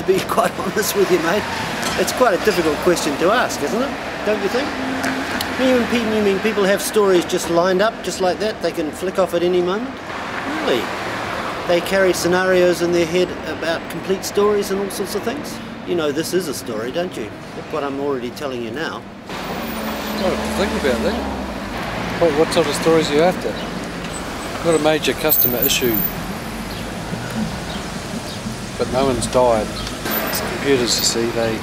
to be quite honest with you, mate. It's quite a difficult question to ask, isn't it? Don't you think? You mean people have stories just lined up, just like that? They can flick off at any moment? Really? They carry scenarios in their head about complete stories and all sorts of things? You know this is a story, don't you? That's what I'm already telling you now. Oh, think about that. What sort of stories are you after? Not a major customer issue, but no one's died. It's computers, you see, the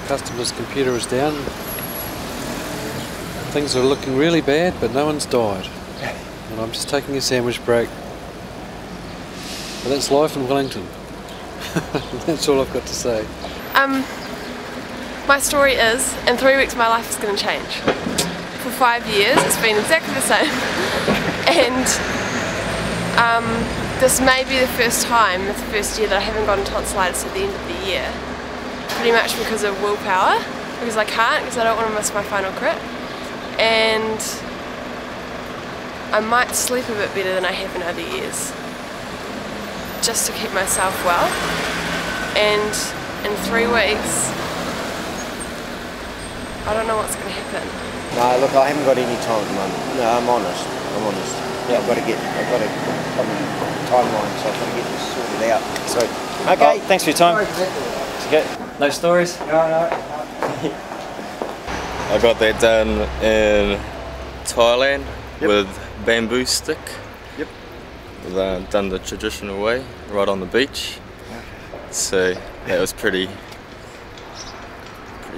customer's computer is down. Things are looking really bad, but no one's died. And I'm just taking a sandwich break. But that's life in Wellington. That's all I've got to say. My story is, in 3 weeks my life is going to change. For 5 years it's been exactly the same. And this may be the first time, the first year that I haven't gotten tonsillitis at the end of the year. Pretty much because of willpower, because I can't, because I don't want to miss my final crit. And I might sleep a bit better than I have in other years, just to keep myself well. And in 3 weeks, I don't know what's going to happen. No, look, I haven't got any time at the moment. No, I'm honest. Yeah, I've got a timeline, so I've got to get this sorted out. So, okay. Oh, thanks for your time. Okay. No stories? No. I got that done in Thailand with bamboo stick. Yep. Done the traditional way, right on the beach. So that was pretty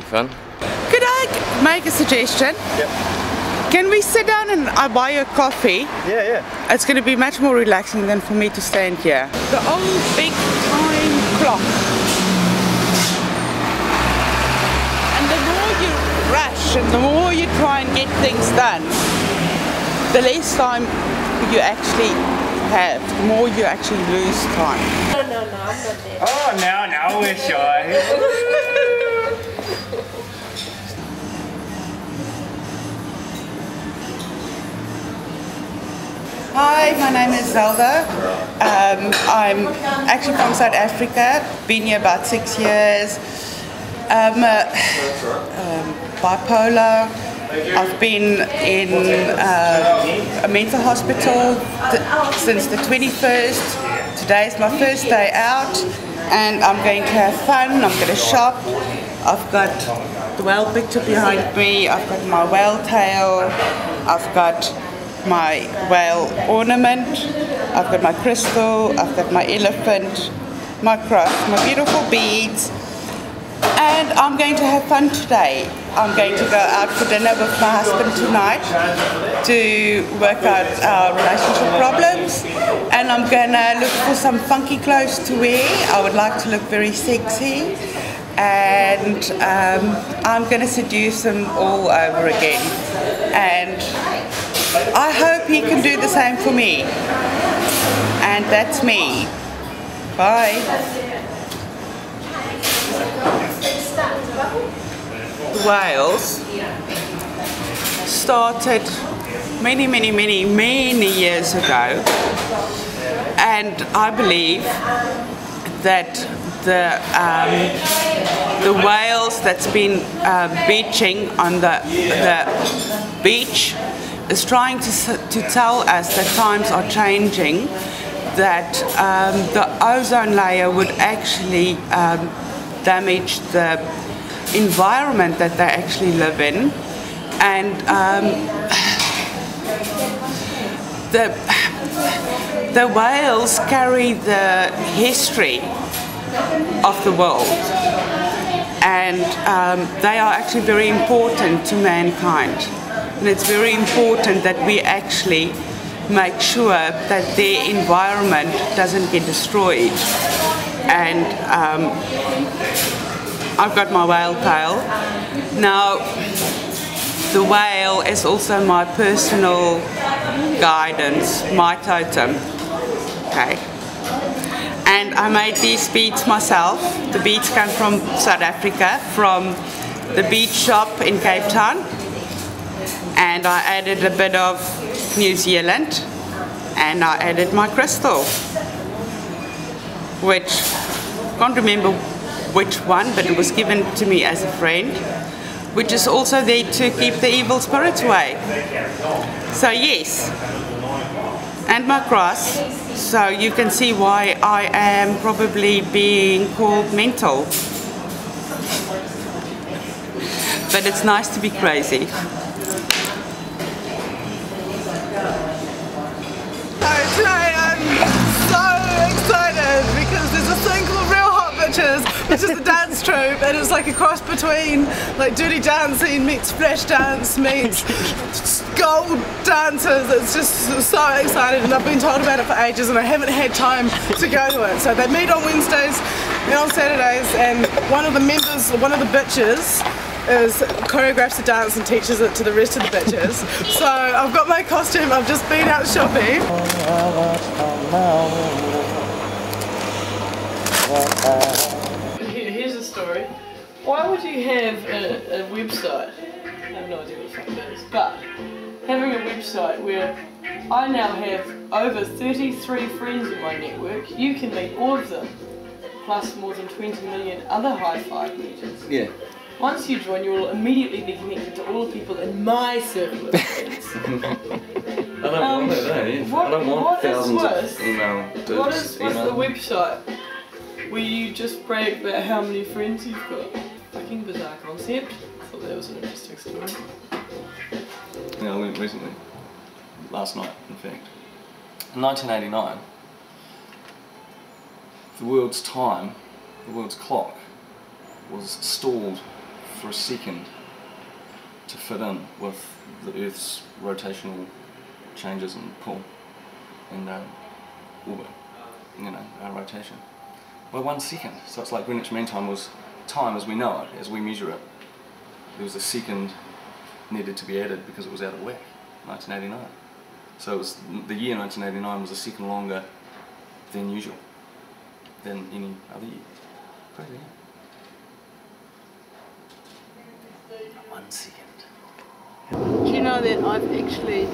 fun. Could I make a suggestion? Yep. Can we sit down and I buy you a coffee? Yeah. It's going to be much more relaxing than for me to stand here. The old big time clock. And the more you rush and the more you try and get things done, the less time you actually have, the more you actually lose time. No, I'm not there. Oh, no, we're shy. Hi, my name is Zelda. I'm actually from South Africa, been here about 6 years. I'm bipolar. I've been in a mental hospital since the 21st. Today is my first day out and I'm going to have fun, I'm going to shop. I've got the whale picture behind me, I've got my whale tail, I've got my whale ornament, I've got my crystal, I've got my elephant, my cross, my beautiful beads, and I'm going to have fun today. I'm going to go out for dinner with my husband tonight to work out our relationship problems, and I'm going to look for some funky clothes to wear. I would like to look very sexy, and I'm going to seduce him all over again. And I hope he can do the same for me. And that's me. Bye. Wales started many years ago, and I believe that the whales that's been beaching on the beach is trying to tell us that times are changing, that the ozone layer would actually damage the environment that they actually live in, and the whales carry the history of the world, and they are actually very important to mankind. And it's very important that we actually make sure that their environment doesn't get destroyed. And I've got my whale tail. Now, the whale is also my personal guidance, my totem. Okay. And I made these beads myself. The beads come from South Africa, from the beach shop in Cape Town. And I added a bit of New Zealand, and I added my crystal, which can't remember which one, but it was given to me as a friend, which is also there to keep the evil spirits away. So yes, and my cross, so you can see why I am probably being called mental. But it's nice to be crazy. Today I'm so excited because there's this thing called Real Hot Bitches, which is a dance troupe, and it's like a cross between like Dirty Dancing meets Splash Dance meets gold dancers. It's just so excited, and I've been told about it for ages and I haven't had time to go to it. So they meet on Wednesdays and on Saturdays, and one of the members, one of the bitches, choreographs the dance and teaches it to the rest of the bitches. So I've got my costume, I've just been out shopping. Here's a story. Why would you have a website? I have no idea what the fuck that is, but having a website where I now have over 33 friends in my network, you can meet all of them, plus more than 20 million other high-five meetings. Yeah. Once you join, you will immediately be connected to all the people in my circle of friends. I don't want it, eh? I don't want thousands of email dudes. What is with the website where you just brag about how many friends you've got? Fucking bizarre concept. I thought that was an interesting story. Yeah, I learned recently, last night in fact. In 1989, the world's time, the world's clock, was stalled for a second to fit in with the Earth's rotational changes and pull and orbit, our rotation. By 1 second. So it's like Greenwich Mean Time was time as we know it, as we measure it. There was a second needed to be added because it was out of whack, 1989. So it was, the year 1989 was a second longer than usual, than any other year. Crazy, yeah? 1 second. Do you know that I've actually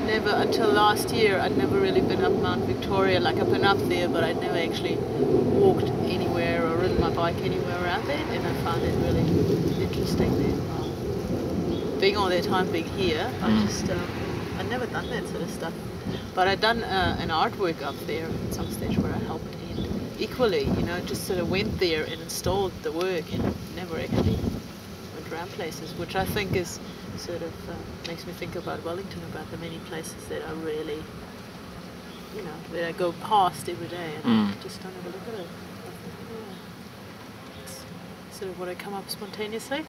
never, until last year, I'd never really been up Mount Victoria. Like I've been up there, but I'd never actually walked anywhere or ridden my bike anywhere around there, and I found it really interesting there. Being all that time being here, I'd never done that sort of stuff. But I'd done an artwork up there at some stage where I helped, and equally, just sort of went there and installed the work and never actually went around places, which I think is sort of makes me think about Wellington, about the many places that I really, that I go past every day and just don't have a look at it. I think, it's sort of what I come up spontaneously.